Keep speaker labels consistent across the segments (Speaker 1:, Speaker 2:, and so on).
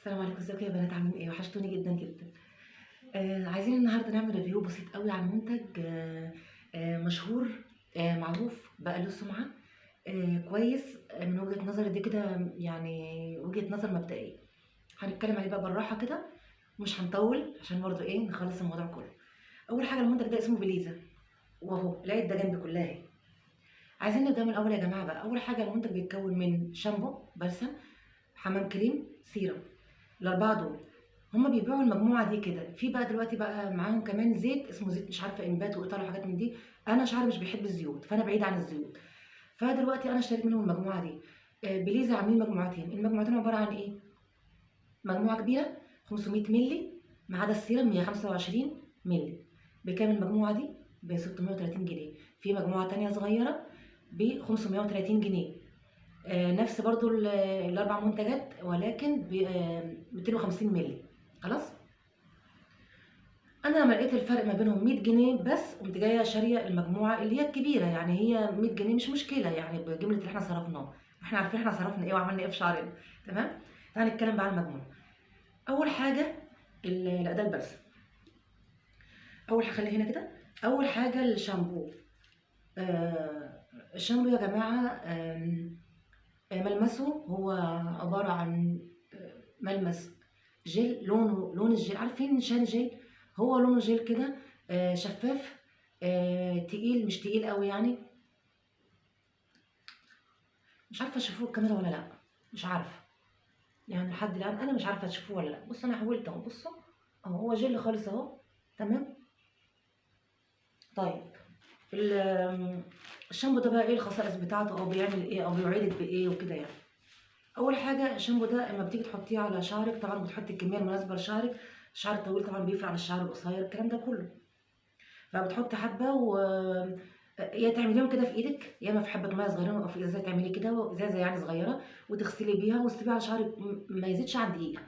Speaker 1: السلام عليكم، ازيكم يا بنات؟ عاملين ايه؟ وحشتوني جدا جدا. عايزين النهارده نعمل ريفيو بسيط قوي عن منتج مشهور، معروف بقى له سمعه، كويس، من وجهه نظري دي كده، يعني وجهه نظر مبدئيه. هنتكلم عليه بقى بالراحه كده، مش هنطول عشان برضه ايه نخلص الموضوع كله. اول حاجه المنتج ده اسمه بليزا، واهو العيد ده جنبي كلها اهي. عايزين نبدا من الاول يا جماعه. بقى اول حاجه المنتج بيتكون من شامبو، بلسم، حمام كريم، سيرم. الاربعه دول هما بيبيعوا المجموعه دي كده. في بقى دلوقتي بقى معاهم كمان زيت اسمه زيت مش عارفه انبات وايطاليا وحاجات من دي. انا شعري مش بيحب الزيوت، فانا بعيد عن الزيوت. فدلوقتي انا اشتريت منهم المجموعه دي. بليزا عاملين مجموعتين. المجموعتين عباره عن ايه؟ مجموعه كبيره 500 مللي، ما عدا السيرم 125 مللي. بكام المجموعه دي؟ ب 630 جنيه. في مجموعه تانية صغيره ب 530 جنيه. نفس برضو الاربع منتجات، ولكن ب 250 مللي. خلاص. انا لما لقيت الفرق ما بينهم 100 جنيه بس، قمت جايه شاريه المجموعه اللي هي الكبيره. يعني هي 100 جنيه مش مشكله، يعني بجمله اللي احنا صرفناه. احنا عارفين احنا صرفنا ايه وعملنا ايه في شعرنا. تمام. تعالى نتكلم بقى عن المجموعه. اول حاجه الاداه البلسم. اول حاجه خلي هنا كده. اول حاجه الشامبو. الشامبو يا جماعه، ملمسه هو عباره عن ملمس جل. لون الجل، عارفين شان جل؟ هو لونه جل كده، شفاف، تقيل مش تقيل قوي يعني. مش عارفه تشوفوه الكاميرا ولا لا. مش عارفه، يعني لحد الان انا مش عارفه تشوفوه ولا لا. بص انا حاولت اهو، بصوا اهو، هو جل خالص اهو. تمام. طيب الشامبو ده بقى ايه الخصائص بتاعته، او بيعمل ايه، او بيعيدك بايه وكده يعني. اول حاجه الشامبو ده اما بتيجي تحطيه على شعرك، طبعا بتحطي الكميه المناسبه لشعرك. الشعر الطويل طبعا بيفرق عن الشعر القصير، الكلام ده كله. فبتحطي حبه يا تعمليهم كده في ايدك، يا اما في حبه ميه صغيره، او في ازازه تعملي كده ازازه يعني صغيره، وتغسلي بيها وتسيبيها على شعرك ما يزيدش عن دقيقه.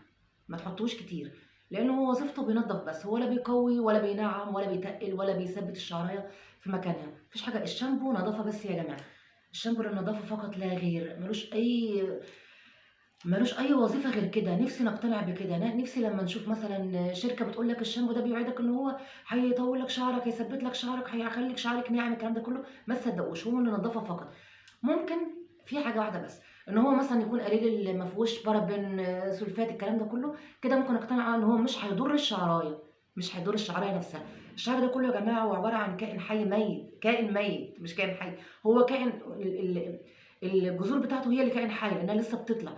Speaker 1: ما تحطوش كتير، لانه هو وظيفته بينظف بس، هو لا بيقوي ولا بينعم ولا بيتقل ولا بيثبت الشعريه في مكانها. مفيش حاجه. الشامبو نظافه بس يا جماعه. الشامبو للنظافه فقط لا غير، ملوش اي وظيفه غير كده. نفسي نقتنع بكده. نفسي لما نشوف مثلا شركه بتقول لك الشامبو ده بيوعدك ان هو هيطول لك شعرك، هيثبت لك شعرك، هيخليك شعرك ناعم، الكلام ده كله ما تصدقوش. هو للنظافه فقط. ممكن في حاجه واحده بس، ان هو مثلا يكون قليل ما فيهوش بارابين، سلفات، الكلام ده كله. كده ممكن اقتنع ان هو مش هيضر الشعرايه. مش هيضر الشعرايه نفسها. الشعر ده كله يا جماعه هو عباره عن كائن حي ميت. كائن ميت مش كائن حي. هو كائن الجذور بتاعته هي اللي كائن حي، لانها لسه بتطلع.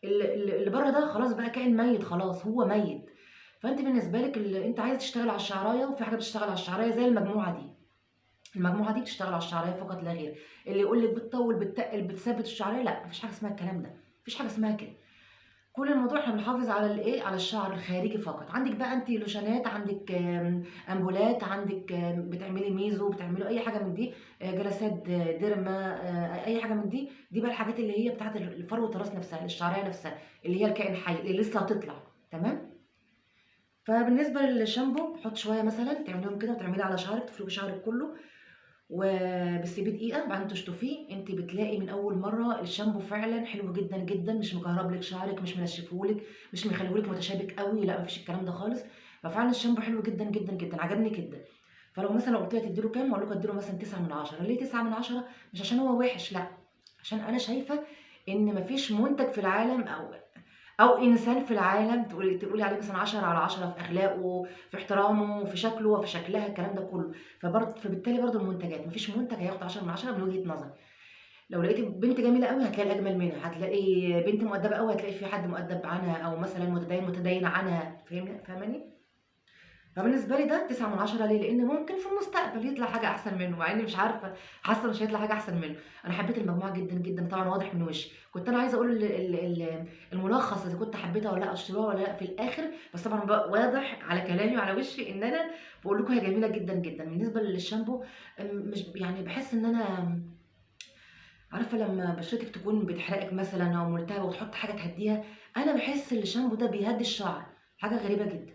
Speaker 1: اللي بره ده خلاص بقى كائن ميت، خلاص هو ميت. فانت بالنسبه لك انت عايز تشتغل على الشعرايه، وفي حاجه بتشتغل على الشعرايه زي المجموعه دي. المجموعه دي بتشتغل على الشعرايه فقط لا غير. اللي يقول لك بتطول، بتتقل، بتثبت الشعرايه، لا، مفيش حاجه اسمها الكلام ده. مفيش حاجه اسمها كده. كل الموضوع احنا بنحافظ على الايه، على الشعر الخارجي فقط. عندك بقى انت لوشانات، عندك امبولات، عندك بتعملي ميزو، بتعملي اي حاجه من دي، جلسات ديرما، اي حاجه من دي. دي بقى الحاجات اللي هي بتاعت فروه الراس نفسها، الشعريه نفسها، اللي هي الكائن الحي اللي لسه هتطلع. تمام. فبالنسبه للشامبو، حط شويه مثلا، تعمليهم كده وتعملي على شعرك، تفركي شعرك كله وبتسيبيه دقيقة، بعدين تشطفيه. انت بتلاقي من اول مرة الشامبو فعلا حلو جدا جدا، مش مكهرب لك شعرك، مش منشفهولك، مش مخليهولك متشابك قوي، لا مفيش الكلام ده خالص. ففعلا الشامبو حلو جدا جدا جدا، عجبني جدا. فلو مثلا قلت لها تديله كام، اقول لكم اديله مثلا 9 من 10. ليه 9 من 10؟ مش عشان هو وحش، لا، عشان انا شايفة ان مفيش منتج في العالم، او انسان في العالم تقولي عليه مثلا 10 على 10 في اخلاقه، في احترامه، في شكله، في شكلها، الكلام ده كله. فبالتالي برضو المنتجات، مفيش منتج هياخد 10 من 10 من وجهة نظري. لو لقيتي بنت جميله قوي هتلاقي الاجمل منها، هتلاقي بنت مؤدبه قوي هتلاقي في حد مؤدب عنها، او مثلا متدين عنها. فاهماني؟ فبالنسبه لي ده 9 من 10. ليه؟ لان ممكن في المستقبل يطلع حاجه احسن منه، مع اني مش عارفه، حاسه مش هيطلع حاجه احسن منه. انا حبيت المجموعه جدا جدا، طبعا واضح من وشي. كنت انا عايزه اقول الملخص اذا كنت حبيتها ولا لا، اشتروها ولا لا في الاخر. بس طبعا بقى واضح على كلامي وعلى وشي ان انا بقول لكم هي جميله جدا جدا. بالنسبه للشامبو، مش يعني بحس ان انا عارفه لما بشرتك تكون بتحرقك مثلا او ملتهبه وتحط حاجه تهديها، انا بحس ان الشامبو ده بيهدي الشعر. حاجه غريبه جدا.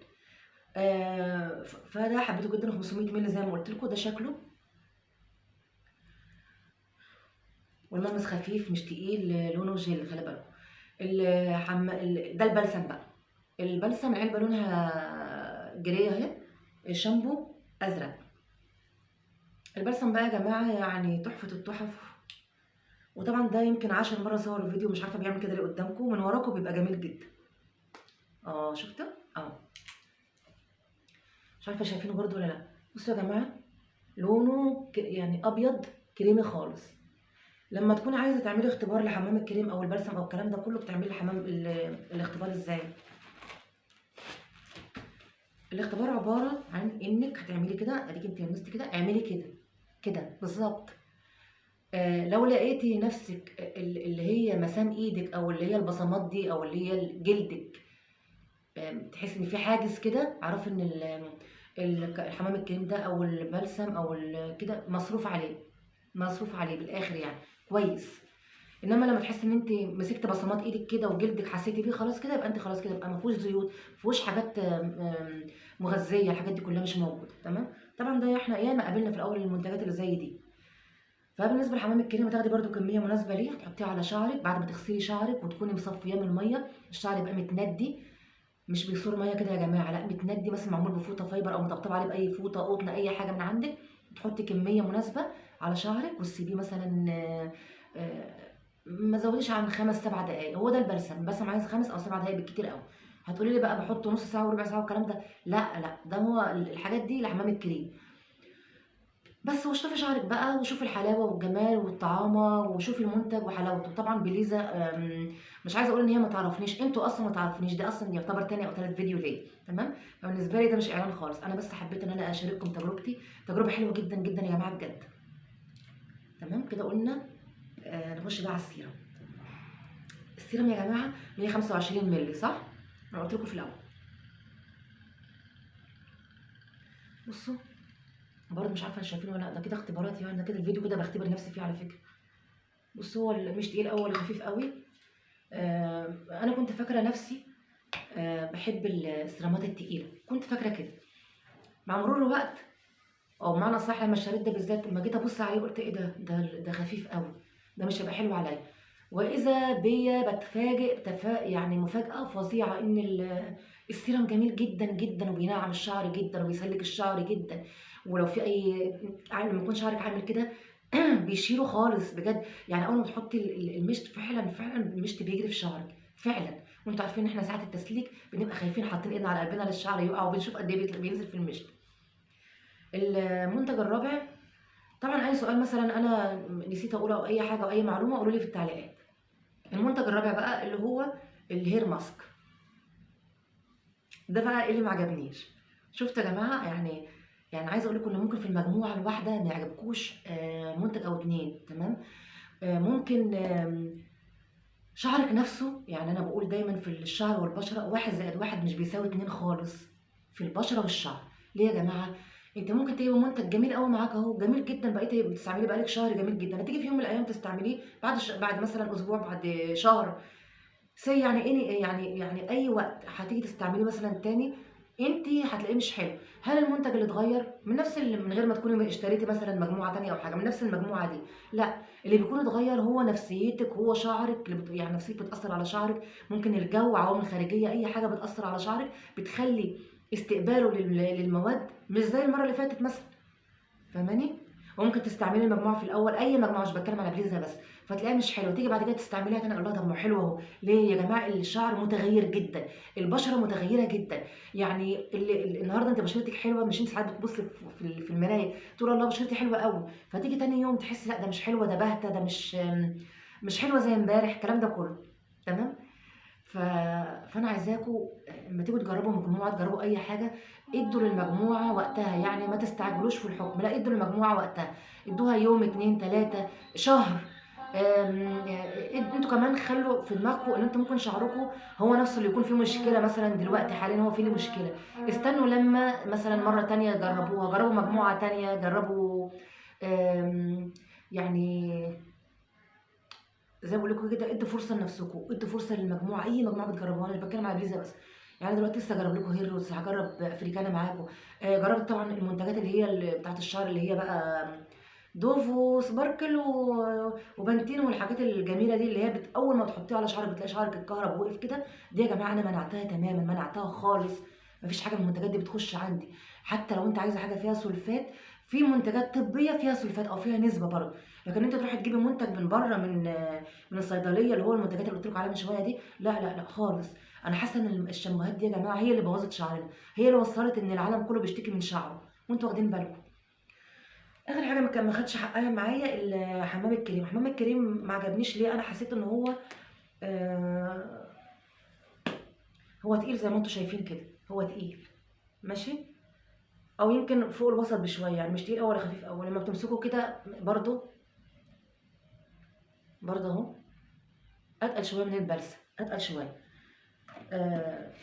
Speaker 1: فده حبيته جدا. 500 مللي زي ما قلت لكم، ده شكله. والملمس خفيف مش تقيل، لونه جل، خلي بالكم. ده البلسم بقى. البلسم العلبة لونها جري اهي، الشامبو ازرق. البلسم بقى يا جماعة يعني تحفة التحف. وطبعا ده يمكن 10 مرة صور الفيديو، مش عارفة بيعمل كده ليه قدامكم، من وراكم بيبقى جميل جدا. شفتوا؟ مش عارفة شايفينه برضو ولا لا. بصوا يا جماعة، لونه يعني ابيض كريمي خالص. لما تكوني عايزة تعملي اختبار لحمام الكريم او البلسم او الكلام ده كله، بتعملي حمام الاختبار ازاي؟ الاختبار عبارة عن انك هتعملي كده، اديك انت لمستي كده، اعملي كده كده بالظبط. لو لقيتي نفسك اللي هي مسام ايدك او اللي هي البصمات دي او اللي هي جلدك، تحسي ان في حاجز كده، اعرفي ان الحمام الكريم ده او البلسم او كده مصروف عليه، مصروف عليه بالاخر يعني كويس. انما لما تحسي ان انت مسكت بصمات ايدك كده وجلدك حسيتي بيه خلاص كده، يبقى انت خلاص كده، يبقى ما فيهوش زيوت، ما فيهوش حاجات مغذيه، الحاجات دي كلها مش موجوده. تمام. طبعا ده احنا ياما قابلنا في الاول المنتجات اللي زي دي. فبالنسبه لحمام الكريم هتاخدي برده كميه مناسبه ليه، تحطيه على شعرك بعد ما تغسلي شعرك وتكوني مصفياه من الميه، الشعر يبقى متندي، مش بيصور ميه كده يا جماعه، لا متندي، مثلا معمول بفوطه فايبر او مطبطب عليه باي فوطه قطن اي حاجه من عندك. تحطي كميه مناسبه على شعرك وتسيبيه مثلا ما زوديش عن 5 7 دقائق. هو ده البلسم عايز 5 أو 7 دقائق بالكتير قوي. هتقولي لي بقى بحط نص ساعه وربع ساعه والكلام ده، لا لا، ده هو الحاجات دي لحمام الكريم بس. واشطفي شعرك بقى وشوفي الحلاوه والجمال والطعامه وشوفي المنتج وحلاوته. طبعا بليزا مش عايزه اقول ان هي ما تعرفنيش، انتوا اصلا ما تعرفنيش، ده اصلا يعتبر تاني او تالت فيديو ليا. تمام. فبالنسبه لي ده مش اعلان خالص، انا بس حبيت ان انا اشارككم تجربتي، تجربه حلوه جدا جدا يا جماعه بجد. تمام كده قلنا. نخش بقى على السيرم. السيرم يا جماعه 125 مللي صح؟ انا قلت لكم في الاول. بصوا برضه مش عارفه شايفينه ولا لا، ده كده اختبارات يعني، ده كده الفيديو كده بختبر نفسي فيه على فكره. بصوا هو مش تقيل قوي ولا خفيف قوي. انا كنت فاكره نفسي بحب السيرامات التقيله، كنت فاكره كده. مع مرور الوقت او بمعنى صح لما اشتريت ده بالذات، لما جيت ابص عليه قلت ايه ده خفيف قوي، ده مش هيبقى حلو عليا. واذا بيا بتفاجئ يعني مفاجاه فظيعه ان السيرم جميل جدا جدا وبينعم الشعر جدا وبيسلك الشعر جدا. ولو في اي لما يكون شعرك عامل كده بيشيله خالص بجد. يعني اول ما تحطي المشط فعلا فعلا المشط بيجري في شعرك فعلا. وانتوا عارفين ان احنا ساعه التسليك بنبقى خايفين حاطين ايدنا على قلبنا للشعر يقع، وبنشوف قد ايه بينزل في المشط. المنتج الرابع، طبعا اي سؤال مثلا انا نسيت اقوله او اي حاجه او اي معلومه قولوا لي في التعليقات. المنتج الرابع بقى اللي هو الهير ماسك. ده بقى إيه اللي ما عجبنيش. شفتوا يا جماعه يعني عايزه اقول لكم ان ممكن في المجموعه الواحده ما يعجبكوش منتج او اتنين. تمام. ممكن شعرك نفسه، يعني انا بقول دايما في الشعر والبشره 1+1 مش بيساوي 2 خالص في البشره والشعر. ليه يا جماعه؟ انت ممكن تجيب منتج جميل قوي معاك اهو، جميل جدا، بقيتي بتستعمليه بقالك شهر جميل جدا، هتيجي في يوم من الايام تستعمليه بعد مثلا اسبوع، بعد شهر، يعني ايه يعني اي وقت هتيجي تستعمليه مثلا تاني، انت هتلاقيه مش حلو. هل المنتج اللي اتغير من نفس من غير ما تكوني اشتريتي مثلا مجموعه تانية او حاجه من نفس المجموعه دي؟ لا، اللي بيكون اتغير هو نفسيتك، هو شعرك اللي يعني نفسيتك بتاثر على شعرك. ممكن الجو، عوامل خارجيه، اي حاجه بتاثر على شعرك بتخلي استقباله للمواد مش زي المره اللي فاتت مثلا. فاهماني؟ وممكن تستعملي المجموعه في الاول، اي مجموعه، مش بتكلم على بليزا بس، فتلاقيها مش حلوه، تيجي بعد كده تستعمليها تاني اقول لها طب ما حلوه اهو. ليه يا جماعه؟ الشعر متغير جدا، البشره متغيره جدا. يعني النهارده انت بشرتك حلوه، مش انت ساعات بتبصي في المرايه تقول الله بشرتي حلوه قوي، فتيجي تاني يوم تحسي لا ده مش حلوه، ده باهته، ده مش حلوه زي امبارح، الكلام ده كله. تمام. ف... فانا عايزاكم لما تيجوا تجربوا مجموعه، تجربوا اي حاجه، ادوا للمجموعه وقتها، يعني ما تستعجلوش في الحكم، لا ادوا للمجموعه وقتها، ادوها يوم 2 3 شهر. انتوا كمان خلوا في دماغكم ان انتوا ممكن شعركم هو نفسه اللي يكون فيه مشكله، مثلا دلوقتي حاليا هو فيه لي مشكله، استنوا لما مثلا مره تانية جربوها، جربوا مجموعه تانية، جربوا يعني زي ما بقول لكم كده، ادوا فرصه لنفسكم، ادوا فرصه للمجموعه، اي مجموعه بتجربوها، انا مش بتكلم على بليزا بس. يعني دلوقتي لسه هجرب لكم هيروز، هجرب افريكانا معاكم. جربت طبعا المنتجات اللي هي بتاعت الشعر اللي هي بقى دوف وسباركل وبنتين والحاجات الجميله دي اللي هي اول ما تحطيها على شعرك بتلاقي شعرك اتكهرب ووقف كده. دي يا جماعه انا منعتها تماما، منعتها خالص. مفيش حاجه من المنتجات دي بتخش عندي. حتى لو انت عايزه حاجه فيها سلفات، في منتجات طبيه فيها سلفات او فيها نسبه برضه. لكن انت تروحي تجيبي منتج من بره، من الصيدليه، اللي هو المنتجات اللي قلت لكم عليها من شويه دي، لا لا لا خالص. انا حاسه ان الشامبوهات دي يا جماعه هي اللي بوظت شعرنا، هي اللي وصلت ان العالم كله بيشتكي من شعره وانتوا واخدين بالكم. اخر حاجه ما خدش حقها معايا حمام الكريم. حمام الكريم ما عجبنيش ليه؟ انا حسيت ان آه هو تقيل زي ما انتوا شايفين كده، هو تقيل ماشي، او يمكن فوق الوسط بشويه، يعني مش تقيل أوي ولا خفيف أوي. لما بتمسكه كده برضه اهو اتقل شويه من البلسه، اتقل شويه. آه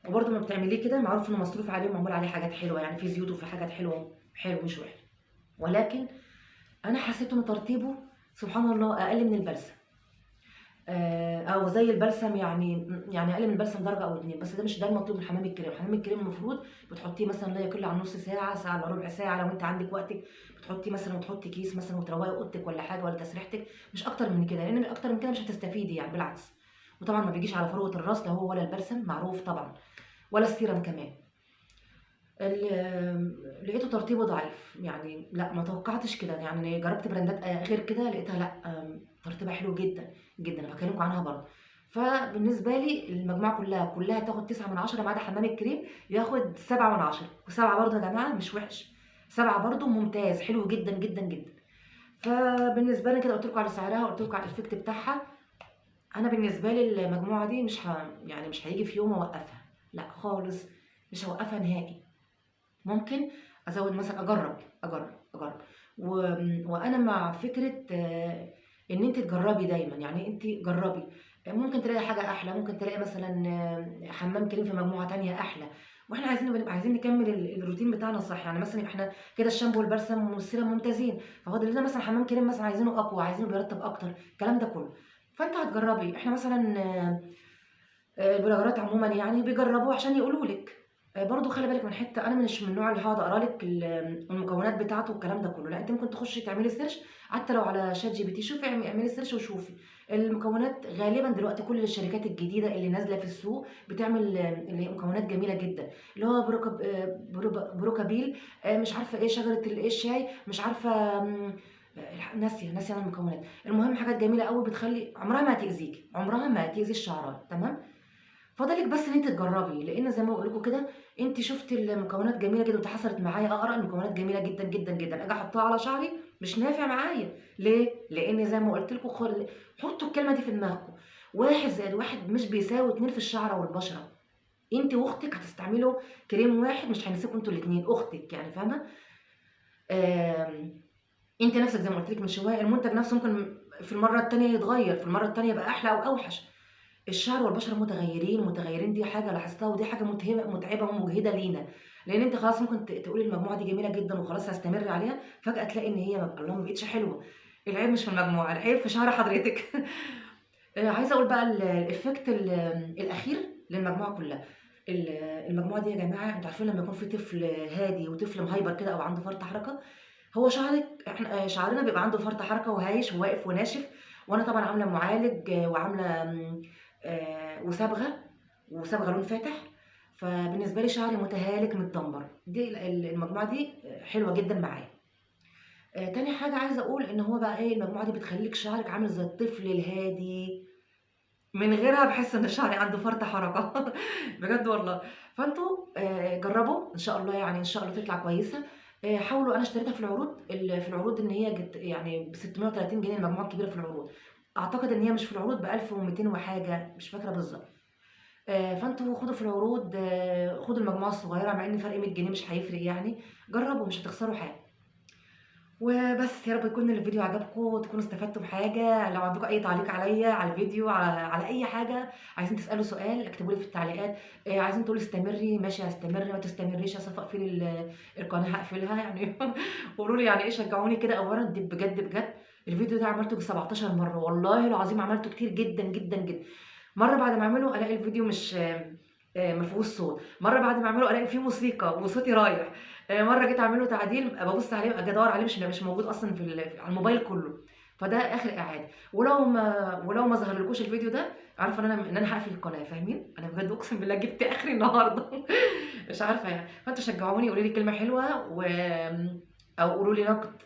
Speaker 1: وبرضه ما بتعمليه كده معروف انه مصروف عليه ومعمول عليه حاجات حلوه، يعني في زيوت وفي حاجات حلوه، حلو مش وحش. ولكن انا حسيت ان ترطيبه سبحان الله اقل من البلسم، او زي البلسم، يعني اقل من البلسم درجه او اتنين. بس ده مش ده المطلوب من حمام الكريم. حمام الكريم المفروض بتحطيه مثلا لا يقل عن نص ساعه، ساعه الا ربع ساعه لو انت عندك وقتك. بتحطيه مثلا وتحطي كيس مثلا وتروقي اوضتك ولا حاجه ولا تسريحتك، مش اكتر من كده، لان اكتر من كده مش هتستفيدي يعني، بالعكس. وطبعا ما بيجيش على فروه الراس لا هو ولا البلسم معروف طبعا، ولا السيرم كمان. لقيته ترطيبه ضعيف، يعني لا ما توقعتش كده. يعني جربت براندات غير كده لقيتها لا، ترطيبها حلو جدا جدا، انا بكلمكم عنها برضه. فبالنسبه لي المجموعه كلها تاخد 9 من 10 ما عدا حمام الكريم ياخد 7 من 10. وسبعة برضه يا جماعه مش وحش، 7 برضه ممتاز حلو جدا جدا جدا. فبالنسبه لي كده قلت لكم على سعرها، قلت لكم على الافكت بتاعها. انا بالنسبه لي المجموعه دي يعني مش هيجي في يوم اوقفها، لا خالص، مش هوقفها نهائي. ممكن ازود مثلا، اجرب و... وانا مع فكره ان انت تجربي دايما. يعني انت جربي، ممكن تلاقي حاجه احلى، ممكن تلاقي مثلا حمام كريم في مجموعه تانية احلى. واحنا عايزين نكمل الروتين بتاعنا صح. يعني مثلا احنا كده الشامبو والبلسم والسيرم ممتازين، فاضل لنا مثلا حمام كريم مثلا عايزينه اقوى، عايزينه بيرطب اكتر، الكلام ده كله. فانت هتجربي. احنا مثلا البلوجرات عموما يعني بيجربوه عشان يقولوا لك. برضو خلي بالك من حته، انا مش من النوع اللي هقعد اقرا لك المكونات بتاعته والكلام ده كله. لا، انت ممكن تخشي تعملي سيرش حتى لو على شات جي بي تي، شوفي اعملي سيرش وشوفي المكونات. غالبا دلوقتي كل الشركات الجديده اللي نازله في السوق بتعمل اللي هي مكونات جميله جدا، اللي هو بروكابيل، مش عارفه ايه، شجره الايه الشاي، مش عارفه ناسيه انا المكونات. المهم حاجات جميله قوي بتخلي عمرها ما هتاذيكي، عمرها ما هتاذي الشعرايه، تمام. فاضلك بس ان انت تجربي، لان زي ما بقول لكم كده، انت شفت المكونات جميله جدا، ودي حصلت معايا. اقرا المكونات جميله جدا جدا جدا، اجي احطها على شعري مش نافع معايا. ليه؟ لان زي ما قلت لكم، حطوا الكلمه دي في دماغكم، 1+1 مش بيساوي 2 في الشعره والبشره. انت واختك هتستعملوا كريم واحد، مش هينسيكوا انتوا الاثنين، اختك يعني، فاهمه؟ انت نفسك زي ما قلت لك من شويه، المنتج نفسه ممكن في المره الثانيه يتغير، في المره الثانيه يبقى احلى او اوحش. الشعر والبشرة متغيرين، دي حاجة لاحظتها، ودي حاجة متعبة ومجهدة لينا. لأن أنت خلاص ممكن تقولي المجموعة دي جميلة جدا وخلاص هستمر عليها، فجأة تلاقي إن هي الله ما بقتش حلوة. العيب مش في المجموعة، العيب في شعر حضرتك. عايزة أقول بقى الإفكت الأخير للمجموعة كلها. المجموعة دي يا جماعة، أنتوا عارفين لما يكون في طفل هادي وطفل مهايبر كده أو عنده فرط حركة، هو احنا شعرنا بيبقى عنده فرط حركة وهايش وواقف وناشف. وأنا طبعا عاملة معالج وعاملة وصبغه لون فاتح. فبالنسبه لي شعري متهالك متدمر. دي المجموعه دي حلوه جدا معايا. تاني حاجه عايزه اقول ان هو بقى ايه، المجموعه دي بتخليك شعرك عامل زي الطفل الهادي. من غيرها بحس ان شعري عنده فرط حركه. بجد والله. فانتوا جربوا ان شاء الله، يعني ان شاء الله تطلع كويسه. حاولوا. انا اشتريتها في العروض، في العروض ان هي جت يعني ب 630 جنيه، المجموعه الكبيره في العروض. اعتقد ان هي مش في العروض ب 1200 وحاجه، مش فاكره بالظبط. فانتوا خدوا في العروض، خدوا المجموعه الصغيره، مع ان فرق 100 جنيه مش هيفرق يعني. جربوا مش هتخسروا حاجه. وبس، يا رب يكون الفيديو عجبكم وتكونوا استفدتوا بحاجه. لو عندكم اي تعليق عليا على الفيديو، على اي حاجه، عايزين تسالوا سؤال اكتبوا لي في التعليقات. عايزين تقولوا استمري، ماشي هستمر، ما تستمريش يا صفاء اقفلي القناه، هقفلها يعني. قولوا لي يعني ايه، شجعوني كده. اولا دي بجد بجد الفيديو ده عملته 17 مره، والله العظيم عملته كتير جدا جدا جدا. مره بعد ما اعمله الاقي الفيديو مش ما فيهوش صوت، مره بعد ما اعمله الاقي فيه موسيقى وصوتي رايح. مرة جيت أعمل له تعديل بابُص عليه آجي أدوّر عليه مش موجود أصلًا على الموبايل كلّه، فده آخر إعادة، ولو ما ظهرلكوش الفيديو ده اعرفوا إن أنا هاقفل القناة فاهمين؟ أنا بجد أقسم بالله جبت آخري النهارده مش عارفة يعني، فأنتم شجعوني قولوا لي كلمة حلوة أو قولوا لي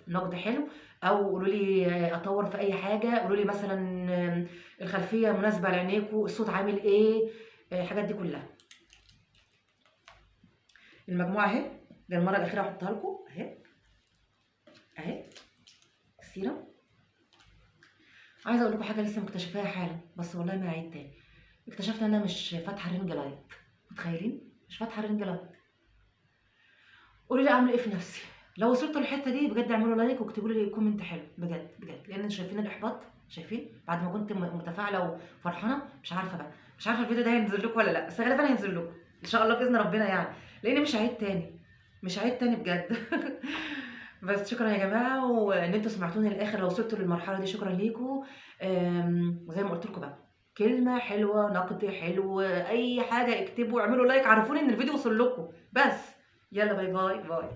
Speaker 1: نقد حلو، أو قولوا لي أطوّر في أي حاجة، قولوا لي مثلًا الخلفية مناسبة لعينيكم، الصوت عامل إيه، الحاجات دي كلّها. المجموعة أهي، ده المرّة الأخيرة هاحطها لكم أهي السيرة. عايزة أقول لكم حاجة لسه مكتشفاها حالًا، بس والله ما هاعيد تاني، اكتشفت إن أنا مش فاتحة ring light متخيلين؟ مش فاتحة ring light. قولوا لي أعمل إيه في نفسي، لو وصلتوا للحتة دي بجد اعملوا لايك واكتبوا لي comment حلو بجد، بجد، لإن شايفين الإحباط، شايفين؟ بعد ما كنت متفاعلة وفرحانة، مش عارفة بقى، مش عارفة الفيديو ده هينزل لكم والّا لأ، بس غالبًا هينزل لكم إن شاء الله بإذن ربنا يعني، لإني مش هاعيد تاني، مش هاعيد تاني بجد. بس شكرًا يا جماعة، وإن أنتم سمعتوني للآخر، لو وصلتوا للمرحلة دي شكرًا ليكم، وزي ما قُلت لكم بقى، كلمة حلوة، نقد حلو، أي حاجة اكتبوا، اعملوا لايك، عرفوني إن الفيديو وصل لكم، بس. يالّا باي، باي، باي.